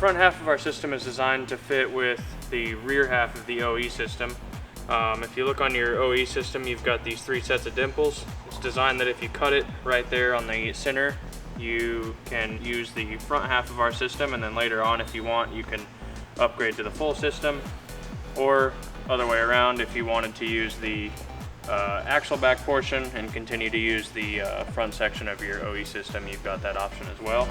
front half of our system is designed to fit with the rear half of the OE system. If you look on your OE system, you've got these 3 sets of dimples. It's designed that if you cut it right there on the center, you can use the front half of our system, and then later on, if you want, you can upgrade to the full system, or other way around, if you wanted to use the axle back portion and continue to use the front section of your OE system, you've got that option as well.